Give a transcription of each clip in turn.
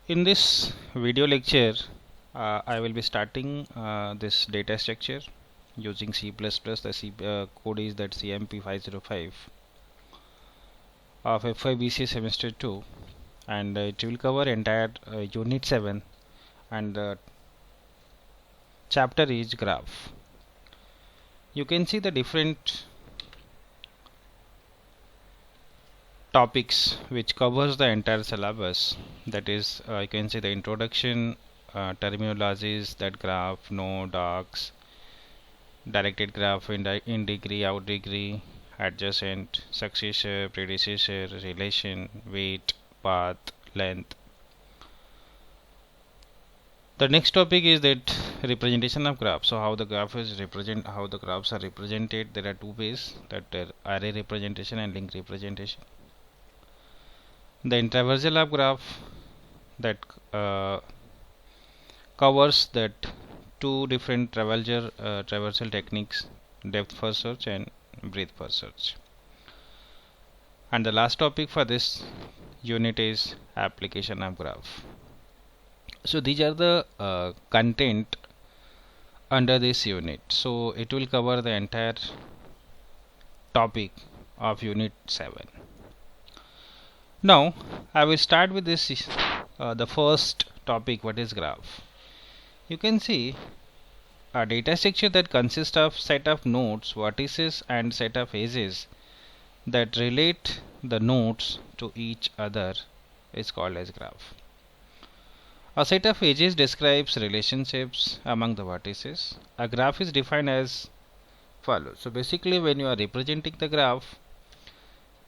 In this video lecture, I will be starting this data structure using C++. The code is that CMP505 of FIBC semester 2, and it will cover entire unit 7, and the chapter is graph. You can see the different topics which covers the entire syllabus. That is, you can see the introduction, terminologies, that graph, node, arcs, directed graph, in degree, out degree, adjacent, successor, predecessor, relation, weight, path, length. The next topic is that representation of graph. So how the graphs are represented. There are two ways, that array representation and link representation. The traversal of graph, that covers that two different traversal techniques, depth first search and breadth first search. And the last topic for this unit is application of graph. So these are the content under this unit. So it will cover the entire topic of unit 7. Now I will start with this the first topic, what is graph. You can see a data structure that consists of set of nodes, vertices and set of edges that relate the nodes to each other is called as graph. A set of edges describes relationships among the vertices. A graph is defined as follows. So basically, when you are representing the graph,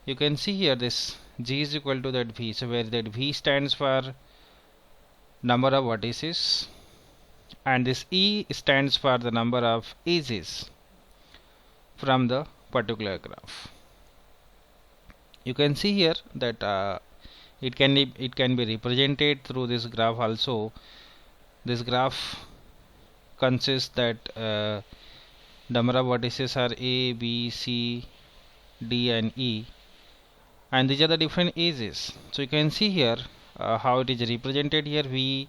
you can see here this G is equal to that V. So where that V stands for number of vertices, and this E stands for the number of edges from the particular graph. You can see here that it can be represented through this graph also. This graph consists that number of vertices are A, B, C, D and E, and these are the different edges. So you can see here how it is represented here. V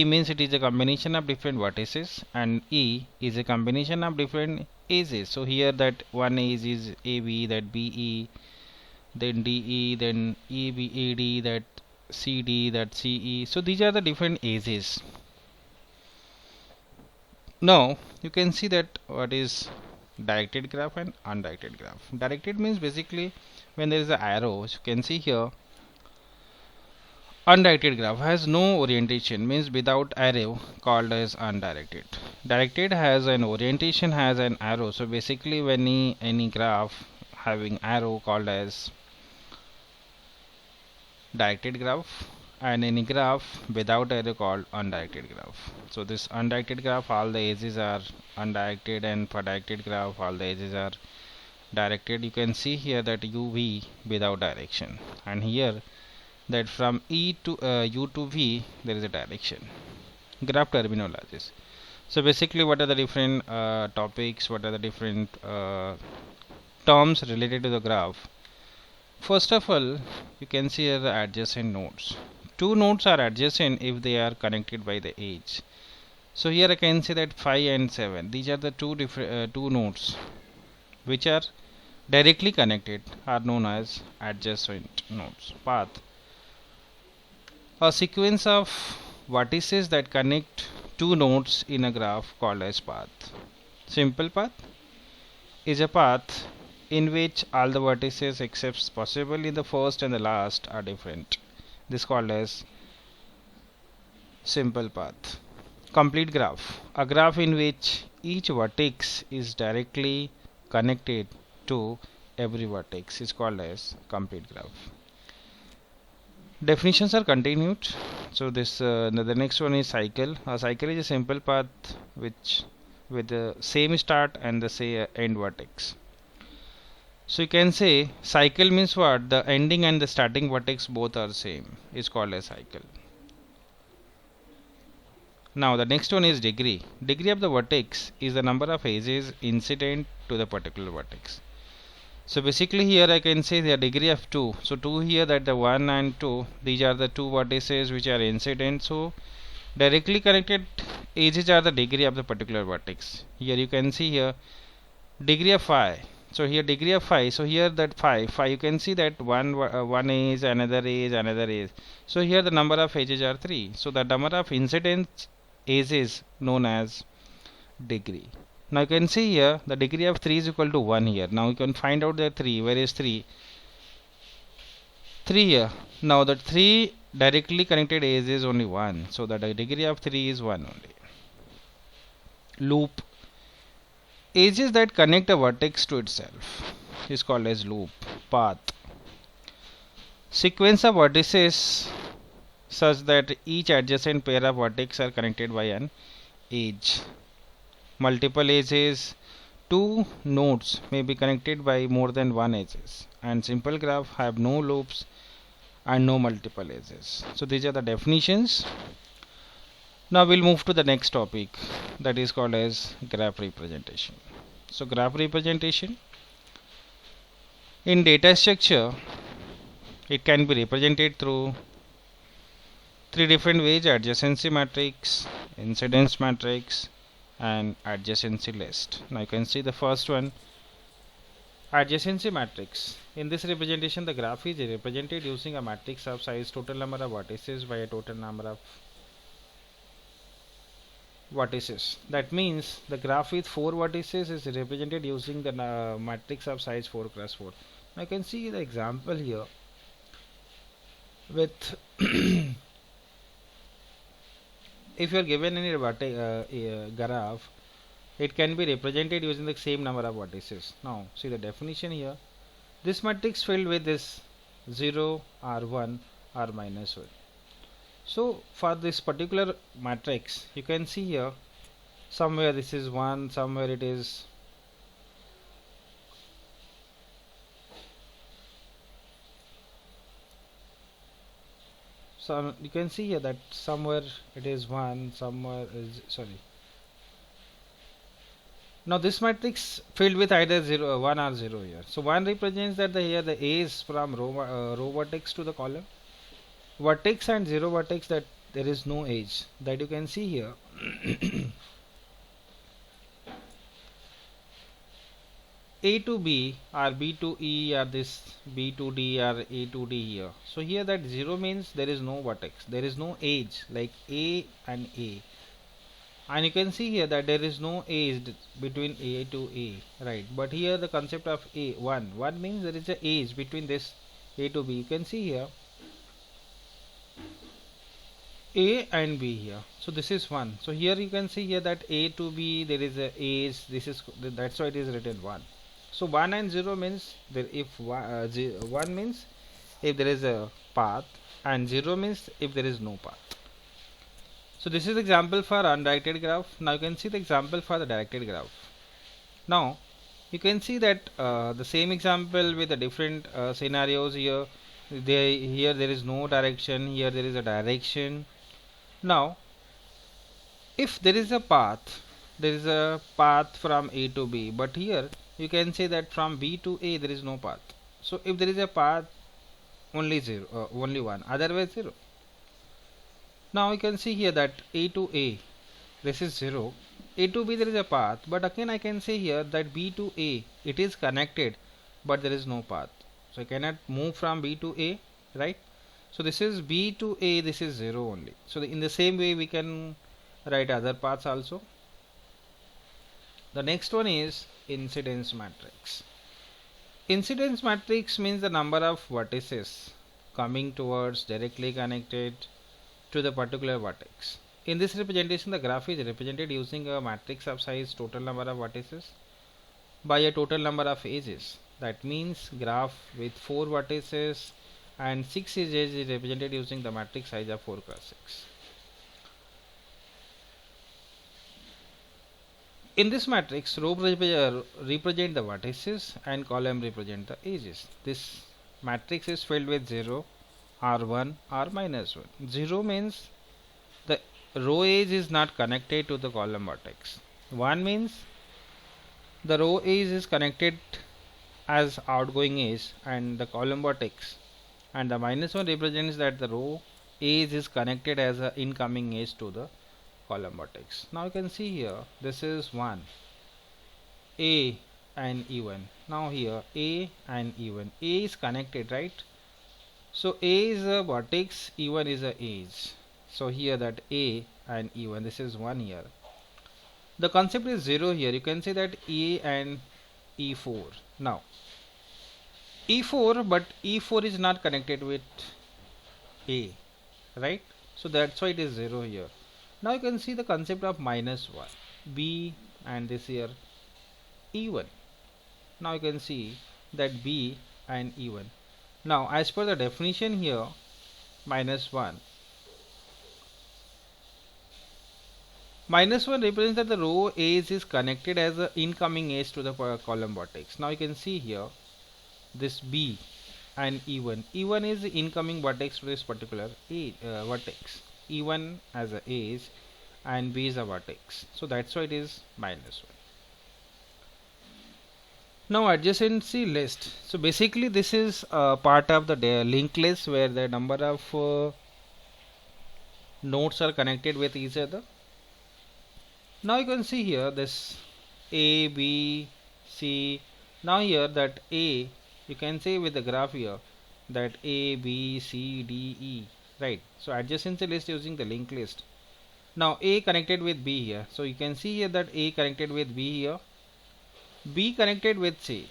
means it is a combination of different vertices, and E is a combination of different edges. So here that one edge is AB, that BE, then DE, then ED, that CD, that CE. So these are the different edges. Now you can see that what is directed graph and undirected graph. Directed means basically when there is an arrow. You can see here undirected graph has no orientation, means without arrow, called as undirected. Directed has an orientation, has an arrow. So basically when any graph having arrow called as directed graph, and any graph without arrow called undirected graph. So this undirected graph, all the edges are undirected, and for directed graph all the edges are directed. You can see here that UV without direction, and here that from E to U to V there is a direction. Graph terminologies. So basically what are the different topics, what are the different terms related to the graph. First of all, you can see here the adjacent nodes. Two nodes are adjacent if they are connected by the edge. So here I can see that 5 and 7. These are the two different two nodes which are directly connected, are known as adjacent nodes. Path. A sequence of vertices that connect two nodes in a graph called as path. Simple path is a path in which all the vertices except possibly the first and the last are different. This is called as simple path. Complete graph. A graph in which each vertex is directly connected to every vertex is called as complete graph. Definitions are continued. So this the next one is cycle. A cycle is a simple path which with the same start and the same end vertex. So you can say cycle means what? The ending and the starting vertex both are same, is called a cycle. Now the next one is degree. Degree of the vertex is the number of edges incident to the particular vertex. So basically here I can say the degree of 2. So 2 here, that the 1 and 2, these are the two vertices which are incident. So directly connected edges are the degree of the particular vertex. Here you can see here degree of 5. So here degree of 5. So here that 5 you can see that one edge, another edge, another edge. So here the number of edges are 3. So the number of incident edges known as degree. Now you can see here the degree of 3 is equal to 1 here. Now you can find out that 3. Where is 3? 3 here. Now the 3 directly connected edge is only 1. So the degree of 3 is 1 only. Loop. Edges that connect a vertex to itself is called as loop. Path. Sequence of vertices such that each adjacent pair of vertex are connected by an edge. Multiple edges. Two nodes may be connected by more than one edges, and simple graph have no loops and no multiple edges. So these are the definitions. Now we'll move to the next topic, that is called as graph representation. So graph representation in data structure, it can be represented through three different ways: adjacency matrix, incidence matrix, and adjacency list. Now you can see the first one, adjacency matrix. In this representation, the graph is represented using a matrix of size total number of vertices by a total number of vertices. That means the graph with 4 vertices is represented using the matrix of size 4 cross 4. Now you can see the example here with if you are given any graph, it can be represented using the same number of vertices. Now see the definition here. This matrix filled with this 0 or 1 or minus 1. So for this particular matrix, you can see here somewhere this is 1, somewhere it is so you can see here that somewhere it is 1, somewhere is sorry. Now this matrix filled with either 1 or 0 here. So 1 represents that here the A is from row vertex to the column vertex, and 0 vertex that there is no edge, that you can see here. A to B or B to E or this B to D or A to D here. So here that 0 means there is no vertex, there is no edge like A and A. And you can see here that there is no edge between A to A, right? But here the concept of A, 1 means there is a edge between this A to B. You can see here A and B here. So this is 1. So here you can see here that A to B there is a edge. This is, that's why it is written 1. So 1 and 0 means there, if 1 means if there is a path, and 0 means if there is no path. So this is example for undirected graph. Now you can see the example for the directed graph. Now you can see that the same example with the different scenarios here. Here there is no direction, here there is a direction. Now if there is a path, there is a path from A to B, but here you can say that from B to A there is no path. So if there is a path, only 0, only 1, otherwise 0. Now you can see here that A to A this is 0, A to B there is a path, but again I can say here that B to A it is connected but there is no path. So I cannot move from B to A, right? So this is B to A, this is 0 only. So in the same way we can write other paths also. The next one is incidence matrix. Incidence matrix means the number of vertices coming towards directly connected to the particular vertex. In this representation, the graph is represented using a matrix of size total number of vertices by a total number of edges. That means graph with 4 vertices and 6 edges is represented using the matrix size of 4 cross 6. In this matrix, row represent the vertices and column represent the edges. This matrix is filled with 0, R1 or minus 1. 0 means the row edge is not connected to the column vertex. 1 means the row edge is connected as outgoing edge and the column vertex, and the -1 represents that the row edge is connected as a incoming edge to the column vertex. Now you can see here this is 1 A and E1. Now here A and E1, A is connected, right? So A is a vertex, E1 is a edge. So here that A and E1, this is 1 here. The concept is 0 here. You can say that A and E4. Now E4, but E4 is not connected with A, right? So that's why it is 0 here. Now you can see the concept of -1 B and this here E1. Now you can see that B and E1. Now as per the definition here, -1 represents that the row edge is connected as an incoming edge to the column vertex. Now you can see here this B and E1. E1 is the incoming vertex to this particular vertex. E1 as a edge and B is a vertex. So that's why it is -1. Now adjacency list. So basically this is part of the linked list where the number of nodes are connected with each other. Now you can see here this A, B, C. Now here that A, you can say with the graph here that A, B, C, D, E, right? So adjacency list using the linked list. Now A connected with B here. So you can see here that A connected with B here, B connected with C,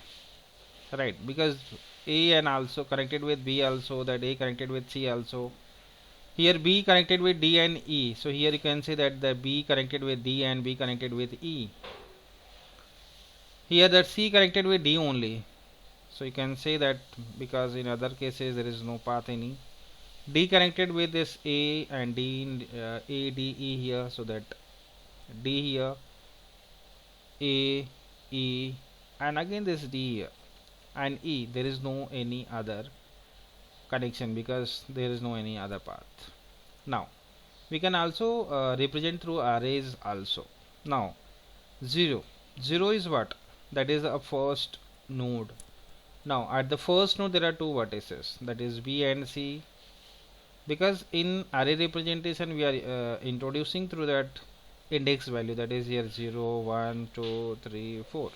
right? Because A and also connected with B also, that A connected with C also. Here B connected with D and E. So here you can say that the B connected with D and B connected with E. Here that C connected with D only. So you can say that because in other cases there is no path any. D connected with this A and D, A, D, E here. So that D here, A, E, and again this D here and E. There is no any other connection because there is no any other path. Now we can also represent through arrays also. Now 0 is what? That is a first node. Now at the first node there are two vertices, that is B and C. Because in array representation we are introducing through that index value, that is here 0, 1, 2, 3, 4.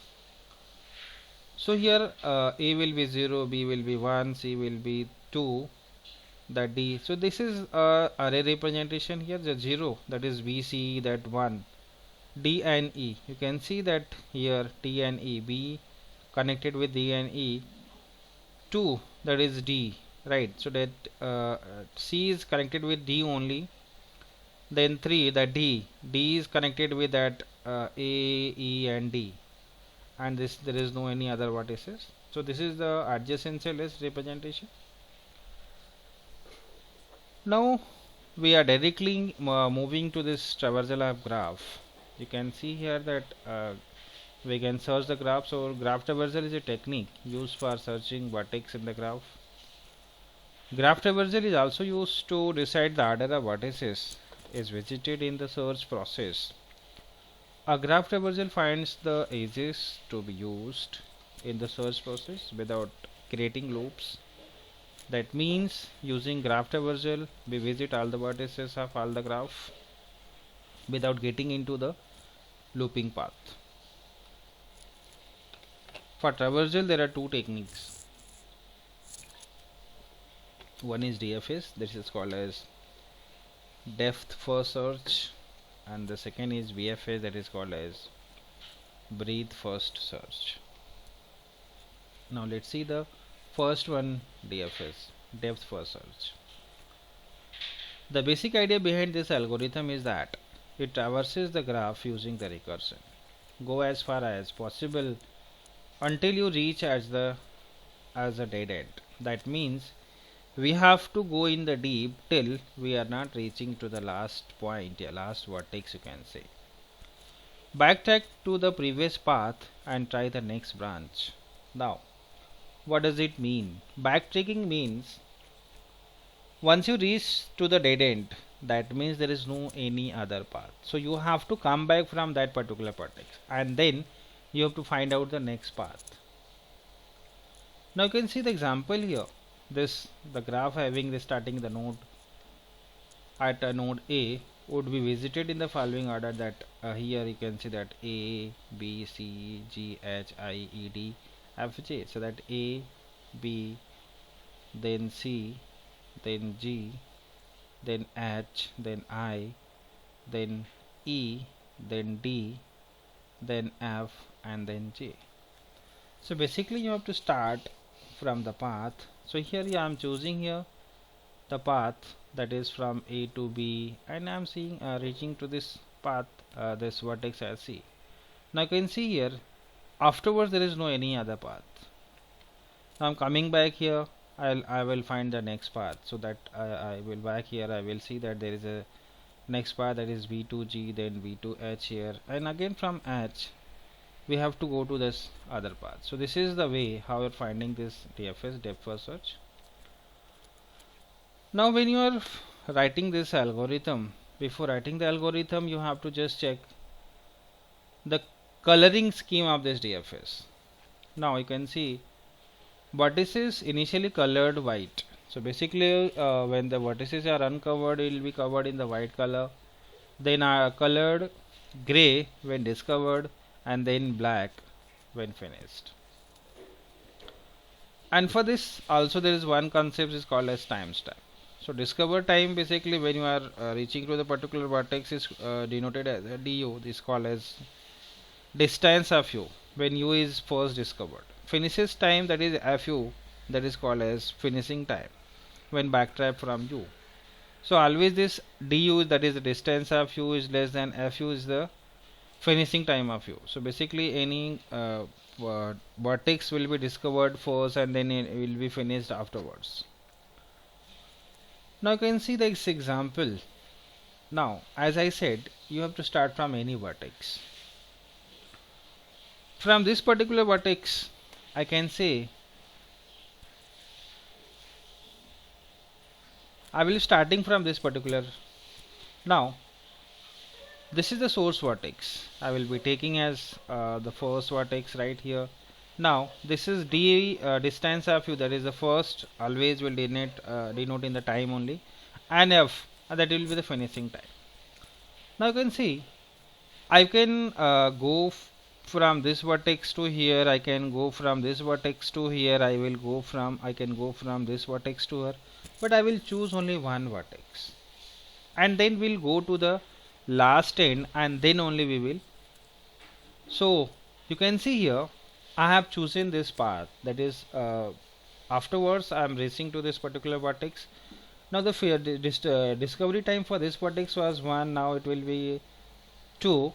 So here A will be 0, B will be 1, C will be 2, that D. So this is array representation here. The 0, that is B, C, that 1, D and E. You can see that here D and E, B connected with D and E, 2, that is D, right? So that C is connected with D only. Then 3, that D is connected with that A, E and D, and this there is no any other vertices. So this is the adjacency list representation. Now we are directly moving to this traversal of graph. You can see here that we can search the graph. So graph traversal is a technique used for searching vertex in the graph. Graph traversal is also used to decide the order of vertices is visited in the search process. A graph traversal finds the edges to be used in the search process without creating loops. That means using graph traversal we visit all the vertices of all the graph without getting into the looping path. For traversal there are two techniques. One is DFS, this is called as depth first search, and the second is BFS, that is called as breadth first search. Now let's see the first one, DFS, depth first search. The basic idea behind this algorithm is that it traverses the graph using the recursion. Go as far as possible until you reach as a dead end. That means we have to go in the deep till we are not reaching to the last point, last vertex you can say. Backtrack to the previous path and try the next branch. Now what does it mean? Backtracking means once you reach to the dead end, that means there is no any other path. So you have to come back from that particular vertex and then you have to find out the next path. Now you can see the example here. This the graph having the starting the node at node A would be visited in the following order, that here you can see that A, B, C, G, H, I, E, D, F, J. So that A, B, then C, then G, then H, then I, then E, then D, then F, and then J. So basically you have to start from the path. So here I am choosing here the path that is from A to B, and I am seeing reaching to this path, this vertex as C. Now you can see here afterwards there is no any other path. Now I'm coming back here. I will find the next path, so that I will back here. I will see that there is a next path, that is V2G, then V2H here, and again from H we have to go to this other path. So this is the way how you're finding this DFS, depth first search. Now when you are writing this algorithm, before writing the algorithm you have to just check the coloring scheme of this DFS. Now you can see vertices initially colored white. So basically when the vertices are uncovered, it will be covered in the white color, then are colored gray when discovered, and then black when finished. And for this also there is one concept is called as timestamp. So discover time, basically when you are reaching to the particular vertex, is denoted as du. This is called as distance of u when u is first discovered. Finishes time, that is fu, that is called as finishing time when backtrack from u. So always this du, that is the distance of u, is less than fu is the finishing time of u. So basically any vertex will be discovered first and then it will be finished afterwards. Now you can see this example. Now as I said, you have to start from any vertex. From this particular vertex I can say I will be starting from this particular. Now this is the source vertex. I will be taking as the first vertex right here. Now this is d distance of u, that is the first, always will denote in the time only, and f, that will be the finishing time. Now you can see I can go from this vertex to here, I can go from this vertex to here, I can go from this vertex to here, but I will choose only one vertex, and then we'll go to the last end, and then only we will. So you can see here I have chosen this path, that is afterwards I am reaching to this particular vertex. Now the discovery time for this vertex was 1, now it will be 2,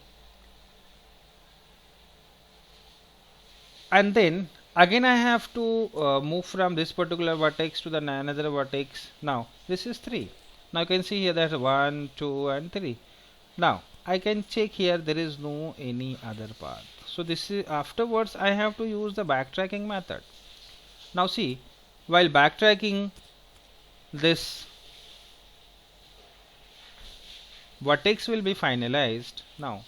and then again I have to move from this particular vertex to the another vertex. Now this is 3. Now you can see here that 1, 2 and 3. Now I can check here, there is no any other path. So this is afterwards I have to use the backtracking method. Now see, while backtracking, this vertex will be finalized. Now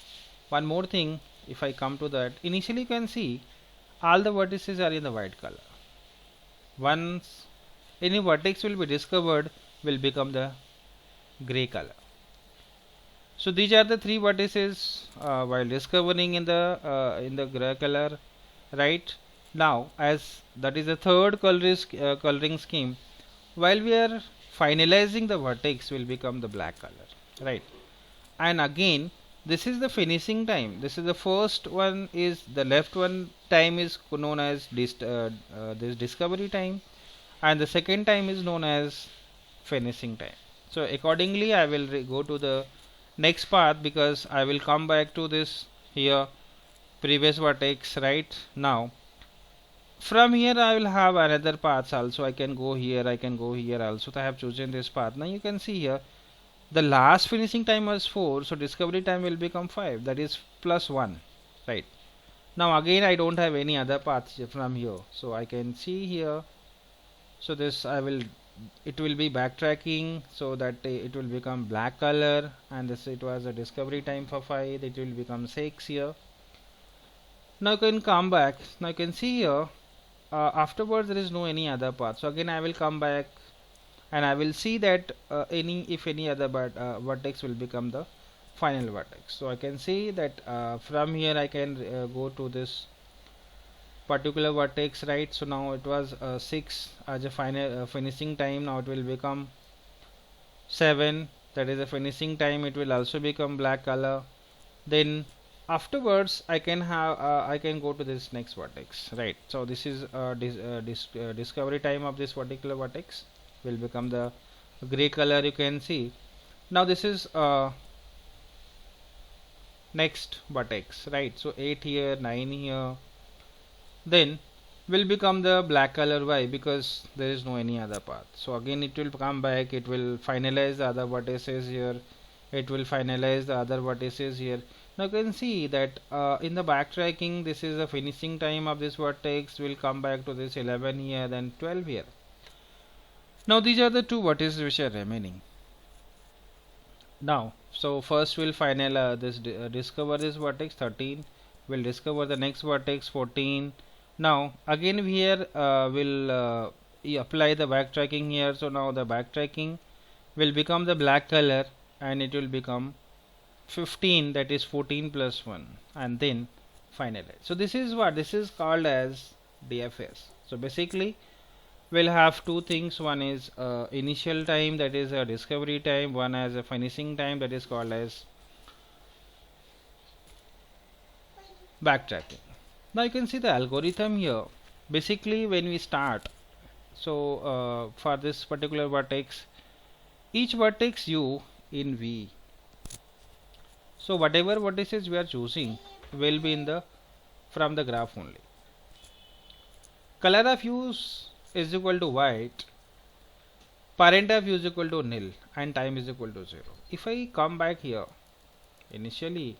one more thing, if I come to that, initially you can see all the vertices are in the white color. Once any vertex will be discovered, will become the gray color. So these are the 3 vertices while discovering in the gray color, right? Now as that is the third coloring scheme, while we are finalizing, the vertex will become the black color, right? And again this is the finishing time. This is the first one, is the left one time is known as this discovery time, and the second time is known as finishing time. So accordingly I will go to the next path, because I will come back to this here previous vertex. Right now from here I will have another paths also. I can go here, I can go here also. So I have chosen this path. Now you can see here the last finishing time was 4, so discovery time will become 5, that is plus 1, right? Now again I don't have any other path from here, so I can see here. So this it will be backtracking, so that it will become black color, and this it was a discovery time for 5, it will become 6 here. Now you can come back. Now you can see here afterwards there is no any other path. So again I will come back and I will see that if any other vertex will become the final vertex. So I can see that from here I can go to this particular vertex, right? So now it was 6 as a final finishing time. Now it will become 7, that is a finishing time. It will also become black color. Then afterwards I can have I can go to this next vertex, right? So this is discovery time of this particular vertex will become the gray color, you can see. Now this is next vertex, right? So 8 here, 9 here, then will become the black color. Why? Because there is no any other path. So again it will come back, it will finalize the other vertices here, it will finalize the other vertices here. Now you can see that in the backtracking this is the finishing time of this vertex, will come back to this 11 here, then 12 here. Now these are the two vertices which are remaining. Now so first we'll final discover this vertex 13, we'll discover the next vertex 14. Now again here we'll apply the backtracking here. So now the backtracking will become the black color and it will become 15, that is 14 plus 1, and then finalize. So this is what this is called as DFS. So basically we'll have two things. One is initial time, that is a discovery time. One as a finishing time, that is called as backtracking. Now you can see the algorithm here. Basically when we start, so for this particular vertex, each vertex u in V, so whatever vertices we are choosing will be in the from the graph only. Color of u is equal to white, parent of u is equal to nil, and time is equal to 0. If I come back here, initially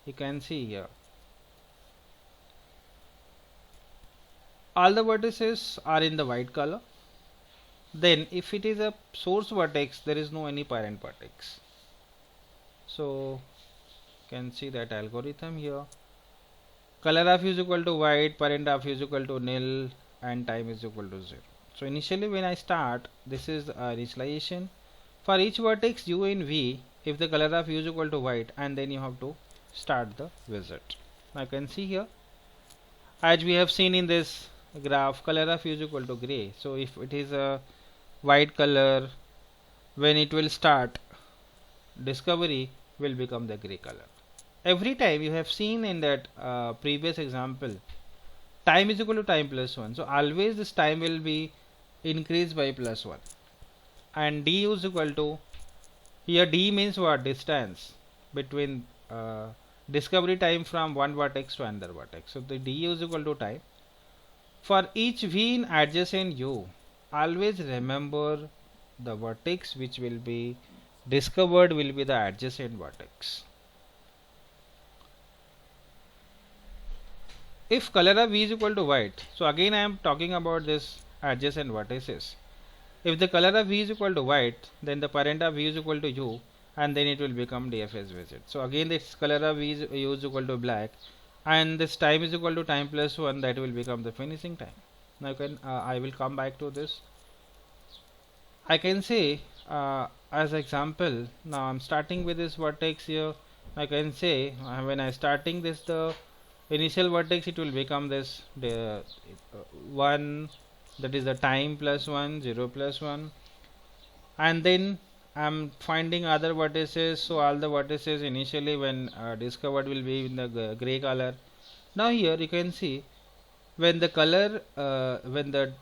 you can see here all the vertices are in the white color. Then if it is a source vertex, there is no any parent vertex. So you can see that algorithm here. Color of u is equal to white, parent of u is equal to nil, and time is equal to 0. So initially when I start, this is initialization. For each vertex u in V, if the color of u is equal to white, and then you have to start the visit. Now you can see here, as we have seen in this graph, color of u is equal to gray. So if it is a white color, when it will start discovery will become the gray color. Every time you have seen in that previous example, time is equal to time plus 1. So always this time will be increased by plus 1, and d is equal to, here d means what? Distance between discovery time from one vertex to another vertex. So the d is equal to time. For each v in adjacent u, always remember the vertex which will be discovered will be the adjacent vertex. If color of v is equal to white, so again I am talking about this adjacent vertices. If the color of v is equal to white, then the parent of v is equal to u, and then it will become DFS visit. So again this color of v is u is equal to black, and this time is equal to time plus 1, that will become the finishing time. Now you can I will come back to this. I can say as example, now I'm starting with this vertex here. I can say when I starting this the initial vertex, it will become this 1, that is the time plus 1, 0 plus 1, and then I'm finding other vertices. So all the vertices initially when discovered will be in the gray color. Now here you can see when the color when the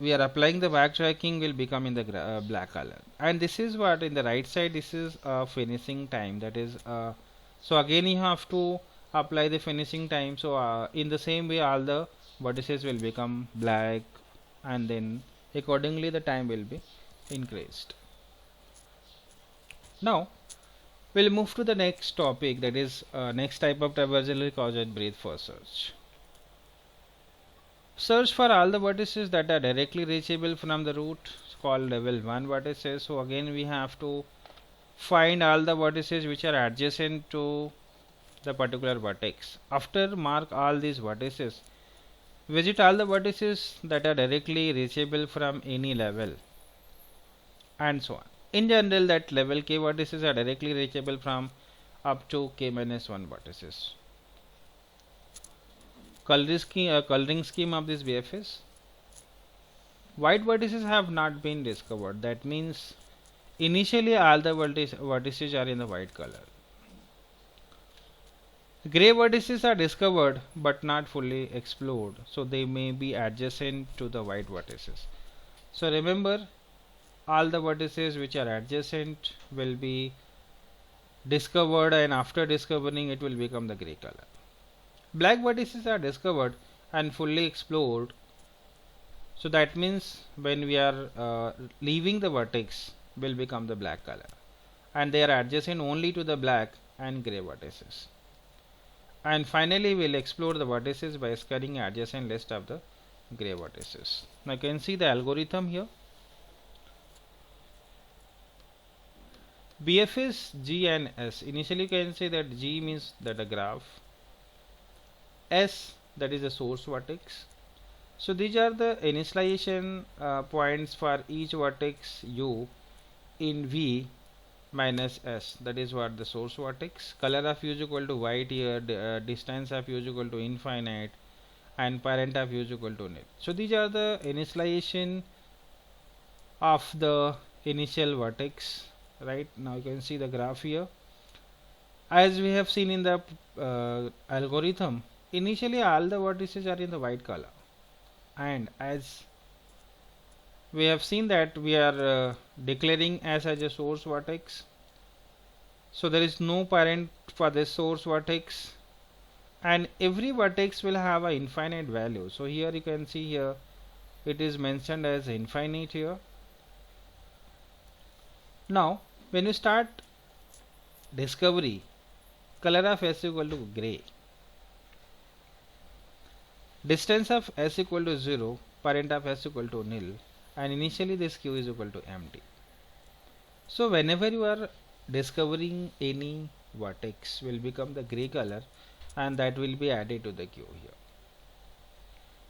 we are applying the backtracking will become in the black color, and this is what in the right side, this is finishing time, that is so again you have to apply the finishing time. So in the same way all the vertices will become black, and then accordingly the time will be increased. Now we'll move to the next topic, that is next type of traversal coordinate breadth first search. Search for all the vertices that are directly reachable from the root, called level 1 vertices. So again we have to find all the vertices which are adjacent to the particular vertex. After mark all these vertices, Visit all the vertices that are directly reachable from any level, and so on. In general, that level k vertices are directly reachable from up to k minus 1 vertices. Coloring scheme of this BFS. White vertices have not been discovered. That means initially all the vertices are in the white color. Gray vertices are discovered but not fully explored, so they may be adjacent to the white vertices. So remember, all the vertices which are adjacent will be discovered, and after discovering it will become the gray color. Black vertices are discovered and fully explored, so that means when we are leaving the vertex will become the black color, and they are adjacent only to the black and gray vertices. And finally we'll explore the vertices by scanning adjacent list of the gray vertices. Now you can see the algorithm here. BFS G and S. Initially you can say that G means that a graph, S that is the source vertex. So these are the initialization points for each vertex U in V minus S, that is what the source vertex. Color of U is equal to white here, distance of U is equal to infinite, and parent of U is equal to nil. So these are the initialization of the initial vertex. Right now you can see the graph here. As we have seen in the algorithm, initially all the vertices are in the white color, and as we have seen that we are declaring S as a source vertex, so there is no parent for this source vertex, and every vertex will have an infinite value. So here you can see here it is mentioned as infinite here. Now when you start discovery, color of S equal to gray, distance of S equal to 0, parent of S equal to nil, and initially this Q is equal to empty. So whenever you are discovering any vertex will become the gray color, and that will be added to the Q here.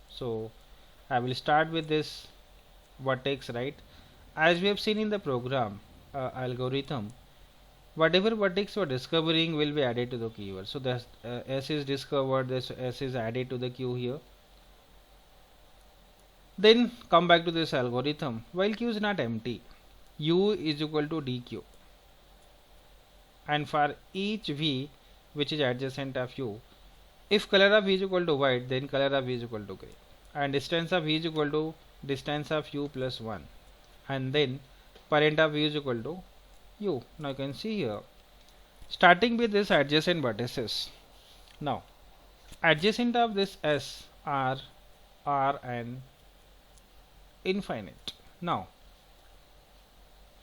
So I will start with this vertex, right? As we have seen in the program algorithm, whatever vertex you are discovering will be added to the queue here. So the S is discovered, this S is added to the queue here. Then come back to this algorithm. While Q is not empty, U is equal to DQ, and for each V which is adjacent of U, if color of V is equal to white, then color of V is equal to gray, and distance of V is equal to distance of U plus 1, and then parent of V is equal to U. Now you can see here, starting with this adjacent vertices. Now adjacent of this S are R and infinite. Now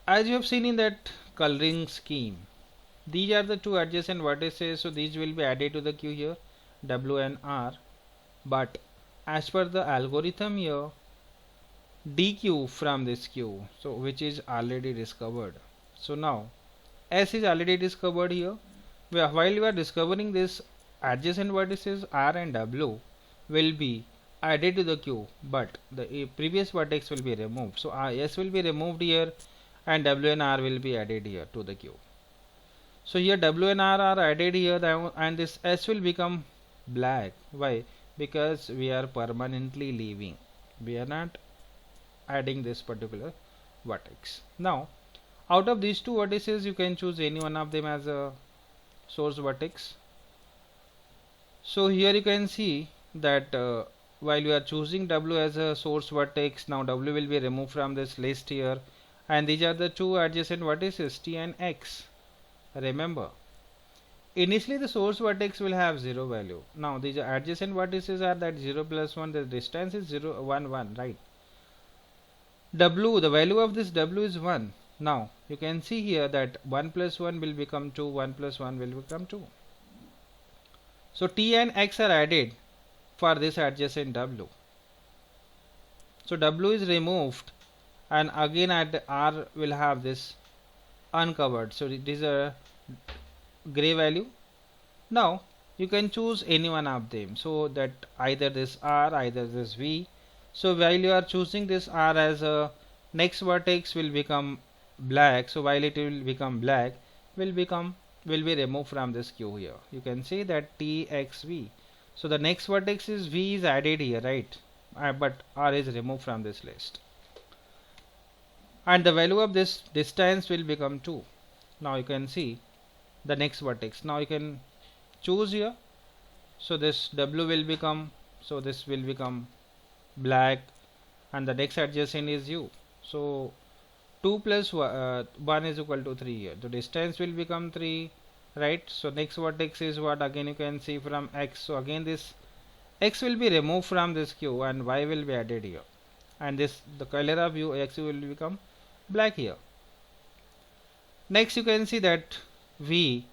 as you have seen in that coloring scheme, these are the two adjacent vertices, so these will be added to the queue here, W and R. But as per the algorithm here, DQ from this queue, so which is already discovered. So now S is already discovered here. While you are discovering this, adjacent vertices R and W will be added to the queue, but the previous vertex will be removed. So S will be removed here, and W and R will be added here to the queue. So here W and R are added here, and this S will become black. Why? Because we are permanently leaving, we are not adding this particular vertex. Now out of these two vertices you can choose any one of them as a source vertex. So here you can see that while you are choosing W as a source vertex, now W will be removed from this list here, and these are the two adjacent vertices T and X. Remember, initially the source vertex will have 0 value. Now these adjacent vertices are that 0 plus 1, the distance is 0 1 1, right? W, the value of this W is 1. Now you can see here that 1 plus 1 will become 2, 1 plus 1 will become 2. So T and X are added for this adjacent W. So W is removed, and again at R will have this uncovered. So it is a gray value. Now you can choose any one of them, so that either this R, either this V. So while you are choosing this R as a next vertex will become black, so while it will become black, will be removed from this queue here. You can see that TXV. So the next vertex is V is added here, right? But R is removed from this list. And the value of this distance will become 2. Now you can see the next vertex. Now you can choose here. So this W will become, so this will become black, and the next adjacent is U. So 2 plus 1 is equal to 3 here. The distance will become 3, right? So next vertex is what? Again you can see from X. So again this X will be removed from this queue and Y will be added here. And this, the color of X will become black here. Next you can see that V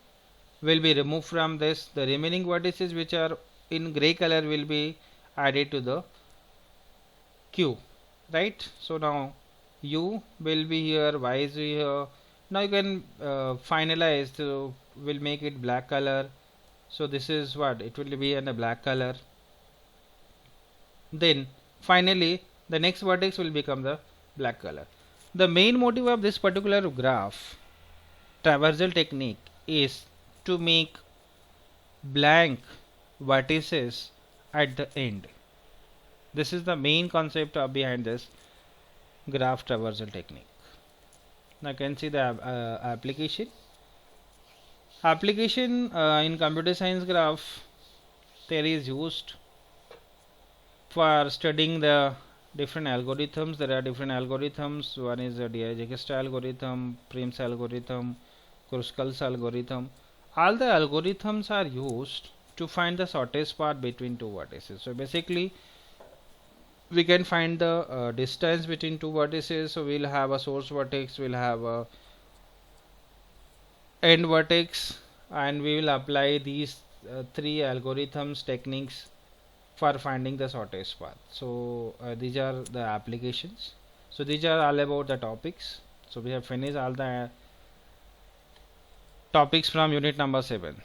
will be removed from this. The remaining vertices which are in gray color will be added to the queue, right? So now U will be here, Y is here. Now you can finalize, so we'll make it black color. So this is what it will be in a black color. Then finally the next vertex will become the black color. The main motive of this particular graph traversal technique is to make blank vertices at the end. This is the main concept behind this graph traversal technique. Now you can see the application. In computer science graph theory is used for studying the different algorithms. There are different algorithms. One is the Dijkstra's algorithm, Prim's algorithm, Kruskal's algorithm. All the algorithms are used to find the shortest path between two vertices. So basically we can find the distance between two vertices. So we'll have a source vertex, we'll have a end vertex, and we will apply these three algorithms techniques for finding the shortest path. So these are the applications. So these are all about the topics. So we have finished all the topics from unit number 7.